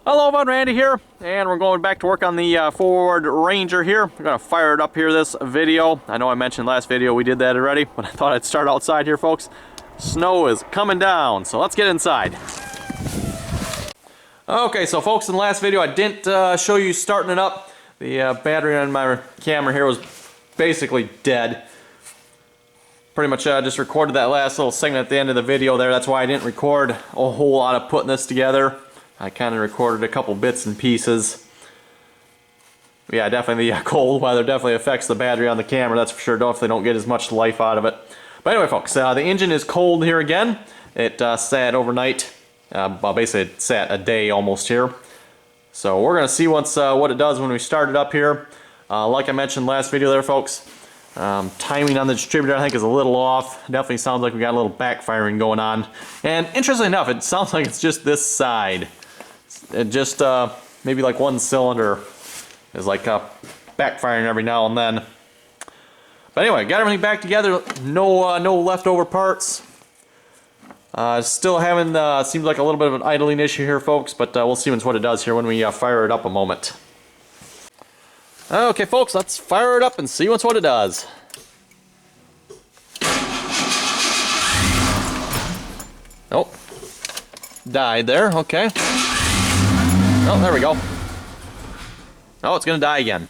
Hello, everyone, Randy here, and we're going back to work on the Ford Ranger here. We're going to fire it up here this video. I know I mentioned last video we did that already, but I thought I'd start outside here, folks. Snow is coming down, so let's get inside. Okay, so folks, in the last video I didn't show you starting it up. The battery on my camera here was basically dead. Pretty much just recorded that last little segment at the end of the video there. That's why I didn't record a whole lot of putting this together. I kind of recorded a couple bits and pieces. Yeah, definitely the cold weather definitely affects the battery on the camera, that's for sure. Definitely don't get as much life out of it. But anyway, folks, the engine is cold here again. It sat overnight. Well, basically it sat a day almost here. So we're going to see once what it does when we start it up here. Like I mentioned last video there, folks, timing on the distributor I think is a little off. Definitely sounds like we got a little backfiring going on. And interestingly enough, it sounds like it's just this side. It just maybe like one cylinder is like backfiring every now and then. But anyway, got everything back together. No leftover parts. Still having seems like a little bit of an idling issue here, folks, but we'll see what it does here when we fire it up a moment. Okay, folks, let's fire it up and see what it does. Oh, died there. Okay. Oh, there we go. Oh, it's gonna die again.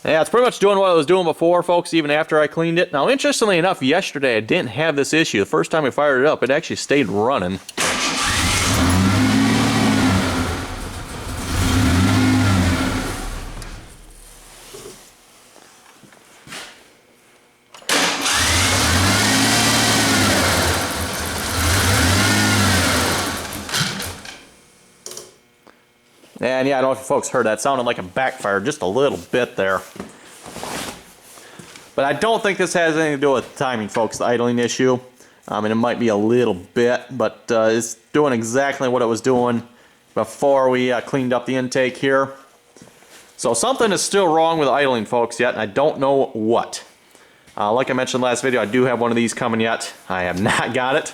Yeah, it's pretty much doing what I was doing before, folks, even after I cleaned it. Now, interestingly enough, yesterday I didn't have this issue. The first time I fired it up, it actually stayed running. And yeah, I don't know if you folks heard that. It sounded like a backfire just a little bit there. But I don't think this has anything to do with timing, folks, the idling issue. And it might be a little bit, but it's doing exactly what it was doing before we cleaned up the intake here. So something is still wrong with idling, folks, yet, and I don't know what. Like I mentioned last video, I do have one of these coming yet. I have not got it.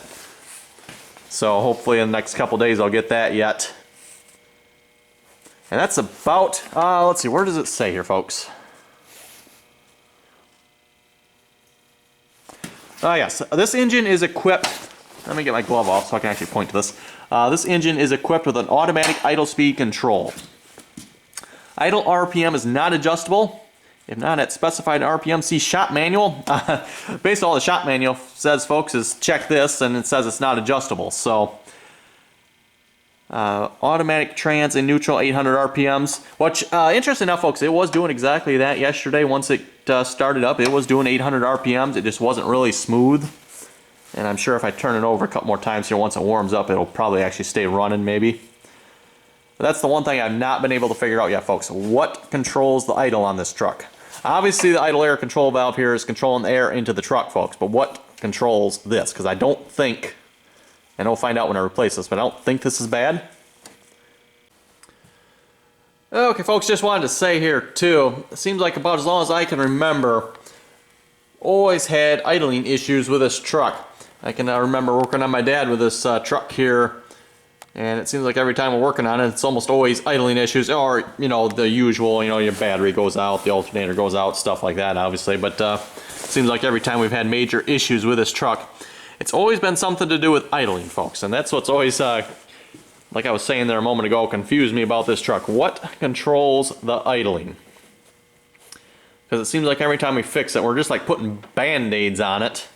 So hopefully in the next couple days I'll get that yet. And that's about, let's see, where does it say here, folks? Yes, this engine is equipped, let me get my glove off so I can actually point to this. This engine is equipped with an automatic idle speed control. Idle RPM is not adjustable. If not at specified RPM, see shop manual. Basically all the shop manual says, folks, is check this, and it says it's not adjustable. So automatic trans and neutral 800 RPMs, which interesting enough, folks, it was doing exactly that yesterday. Once it started up, it was doing 800 RPMs. It just wasn't really smooth, and I'm sure if I turn it over a couple more times here, once it warms up, it'll probably actually stay running maybe. But that's the one thing I've not been able to figure out yet, folks. What controls the idle on this truck? Obviously the idle air control valve here is controlling the air into the truck, folks, but what controls this? Because I don't think, and we'll find out when I replace this, but I don't think this is bad. Okay, folks, just wanted to say here too, it seems like about as long as I can remember, always had idling issues with this truck. I can remember working on my dad with this truck here, and it seems like every time we're working on it, it's almost always idling issues, or, you know, the usual, you know, your battery goes out, the alternator goes out, stuff like that, obviously, but it seems like every time we've had major issues with this truck, it's always been something to do with idling, folks, and that's what's always, like I was saying there a moment ago, confused me about this truck. What controls the idling? Because it seems like every time we fix it, we're just like putting band-aids on it,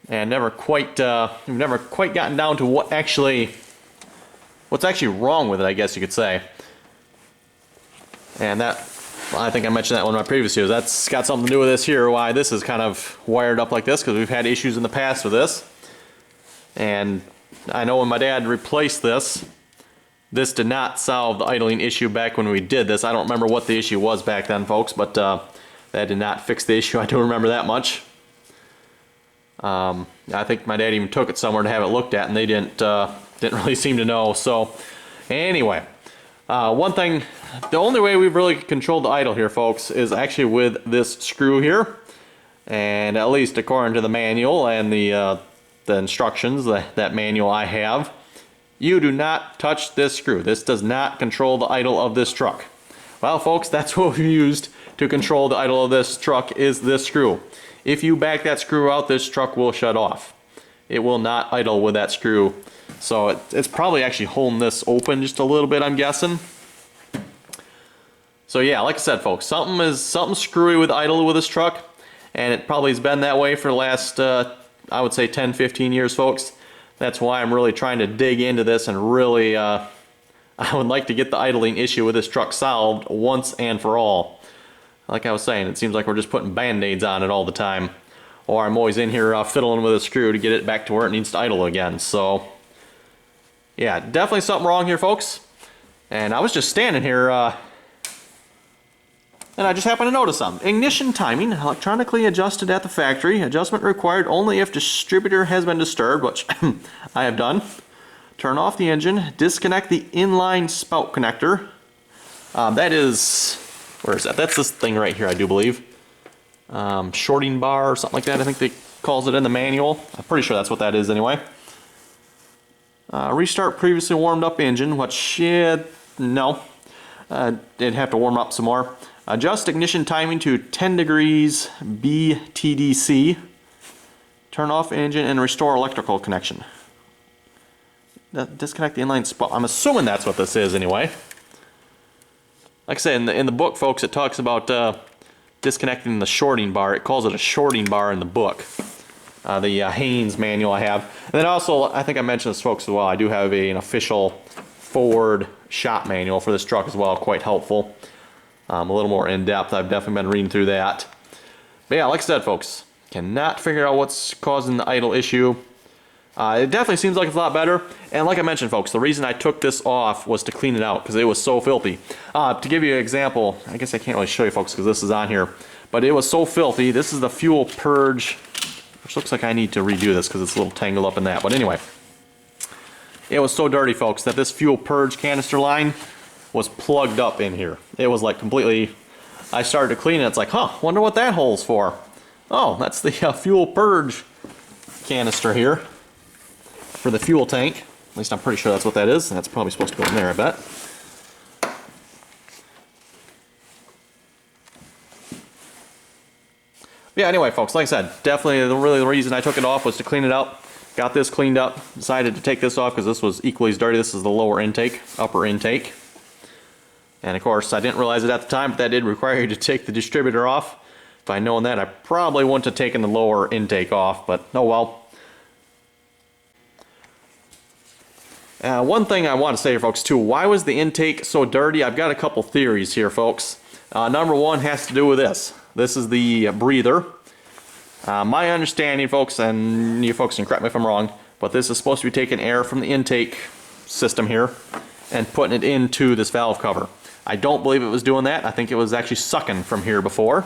and we've never quite gotten down to what's actually wrong with it, I guess you could say. And that, well, I think I mentioned that in one of my previous videos. That's got something to do with this here, why this is kind of wired up like this, because we've had issues in the past with this. And I know when my dad replaced this did not solve the idling issue back when we did this. I don't remember what the issue was back then, folks, but that did not fix the issue. I do remember that much. I think my dad even took it somewhere to have it looked at, and they didn't really seem to know. So anyway, One thing, the only way we've really controlled the idle here, folks, is actually with this screw here. And at least according to the manual and the instructions, that manual I have, you do not touch this screw. This does not control the idle of this truck. Well, folks, that's what we used to control the idle of this truck, is this screw. If you back that screw out, this truck will shut off. It will not idle with that screw. So it's probably actually holding this open just a little bit, I'm guessing. So yeah, like I said, folks, something screwy with idle with this truck, and it probably has been that way for the last, I would say 10, 15 years, folks. That's why I'm really trying to dig into this and really, I would like to get the idling issue with this truck solved once and for all. Like I was saying, it seems like we're just putting band-aids on it all the time. Or I'm always in here fiddling with a screw to get it back to where it needs to idle again. So, yeah, definitely something wrong here, folks. And I was just standing here, and I just happened to notice something. Ignition timing, electronically adjusted at the factory. Adjustment required only if distributor has been disturbed, which I have done. Turn off the engine. Disconnect the inline spout connector. That is, where is that? That's this thing right here, I do believe. Shorting bar or something like that, I think they calls it in the manual. I'm pretty sure that's what that is anyway. Restart previously warmed up engine, which, no. It'd have to warm up some more. Adjust ignition timing to 10 degrees BTDC. Turn off engine and restore electrical connection. Disconnect the inline spout. I'm assuming that's what this is anyway. Like I said, in the book, folks, it talks about disconnecting the shorting bar. It calls it a shorting bar in the book. The Haynes manual I have. And then also, I think I mentioned this, folks, as well. I do have an official Ford shop manual for this truck as well. Quite helpful. A little more in-depth. I've definitely been reading through that. But yeah, like I said, folks, cannot figure out what's causing the idle issue. It definitely seems like it's a lot better. And like I mentioned, folks, the reason I took this off was to clean it out because it was so filthy. To give you an example, I guess I can't really show you, folks, because this is on here. But it was so filthy. This is the fuel purge, which looks like I need to redo this because it's a little tangled up in that. But anyway, it was so dirty, folks, that this fuel purge canister line was plugged up in here. It was like completely, I started to clean it. It's like, huh, wonder what that hole's for. Oh, that's the fuel purge canister here for the fuel tank. At least I'm pretty sure that's what that is. That's probably supposed to go in there, I bet. Yeah, anyway, folks, like I said, definitely really the reason I took it off was to clean it out. Got this cleaned up. Decided to take this off because this was equally as dirty. This is the lower intake, upper intake. And of course, I didn't realize it at the time, but that did require you to take the distributor off. If I'd known that, I probably wouldn't have taken the lower intake off, but oh well. One thing I want to say here, folks, too, why was the intake so dirty? I've got a couple theories here, folks. Number one has to do with this. This is the breather. My understanding, folks, and you folks can correct me if I'm wrong, but this is supposed to be taking air from the intake system here and putting it into this valve cover. I don't believe it was doing that. I think it was actually sucking from here before.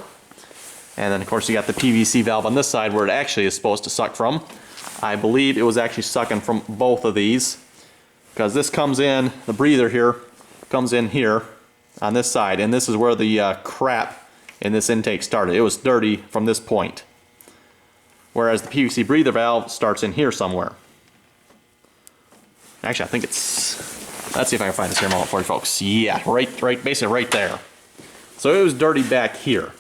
And then, of course, you got the PVC valve on this side where it actually is supposed to suck from. I believe it was actually sucking from both of these, because this comes in, the breather here comes in here on this side, and this is where the crap in this intake started. It was dirty from this point, whereas the PVC breather valve starts in here somewhere. Actually, I think it's, let's see if I can find this here moment for you, folks. Yeah, right, basically right there. So it was dirty back here,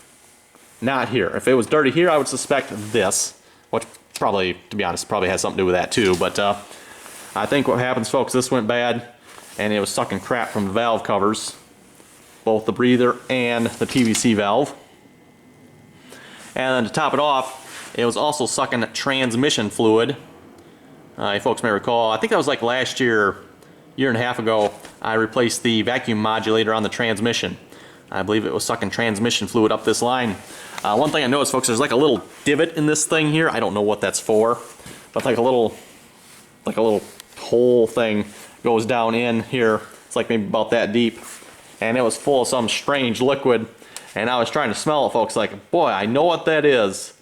not here. If it was dirty here, I would suspect this, which probably, to be honest, probably has something to do with that too. But I think what happens, folks, this went bad, and it was sucking crap from the valve covers, both the breather and the PVC valve. And then to top it off, it was also sucking transmission fluid. You folks may recall, I think that was like last year, year and a half ago, I replaced the vacuum modulator on the transmission. I believe it was sucking transmission fluid up this line. One thing I noticed, folks, there's like a little divot in this thing here. I don't know what that's for, but like a little hole thing goes down in here. It's like maybe about that deep, and it was full of some strange liquid. And I was trying to smell it, folks. Like, boy, I know what that is.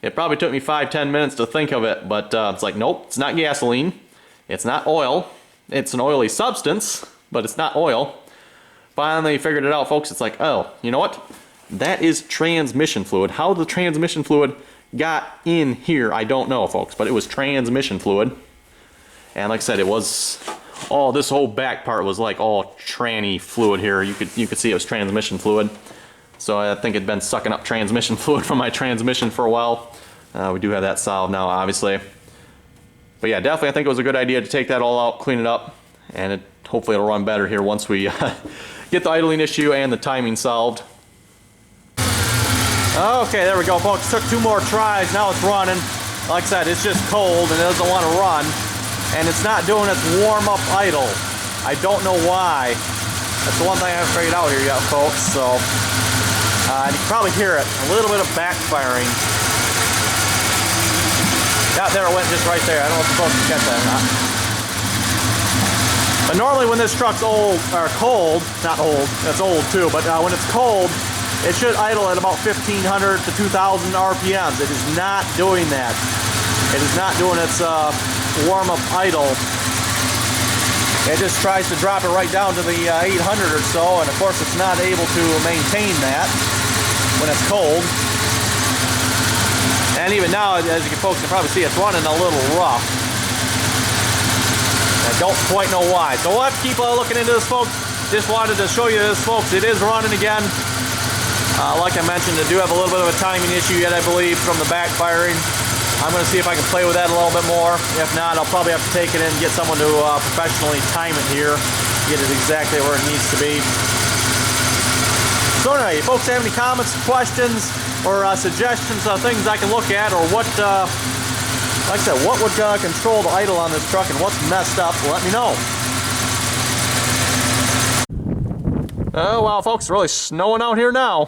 It probably took me 5-10 minutes to think of it, but it's like, nope, it's not gasoline. It's not oil. It's an oily substance, but it's not oil. finally figured it out, folks. It's like, oh, you know what? That is transmission fluid. How the transmission fluid got in here, I don't know, folks, but it was transmission fluid. And like I said, it was all, this whole back part was like all tranny fluid here. You could see it was transmission fluid. So I think it'd been sucking up transmission fluid from my transmission for a while. We do have that solved now, obviously. But yeah, definitely I think it was a good idea to take that all out, clean it up, and hopefully it'll run better here once we get the idling issue and the timing solved. Okay, there we go, folks. Took 2 more tries. Now it's running. Like I said, it's just cold and it doesn't want to run. And it's not doing its warm-up idle. I don't know why. That's the one thing I haven't figured out here yet, folks. So, and you can probably hear it. A little bit of backfiring. Yeah, there it went, just right there. I don't know if you're supposed to catch that or not. But normally when this truck's old, or cold, not old, that's old too, but when it's cold, it should idle at about 1,500 to 2,000 RPMs. It is not doing that. It is not doing its warm-up idle. It just tries to drop it right down to the 800 or so, and of course it's not able to maintain that when it's cold. And even now, as you folks can probably see, it's running a little rough. I don't quite know why. So we'll have to keep looking into this, folks. Just wanted to show you this, folks. It is running again. Like I mentioned, I do have a little bit of a timing issue yet, I believe, from the backfiring. I'm going to see if I can play with that a little bit more. If not, I'll probably have to take it in and get someone to professionally time it here, get it exactly where it needs to be. So anyway, if folks have any comments, questions, or suggestions of things I can look at, or what, like I said, what would control the idle on this truck and what's messed up, let me know. Oh, wow, folks, it's really snowing out here now.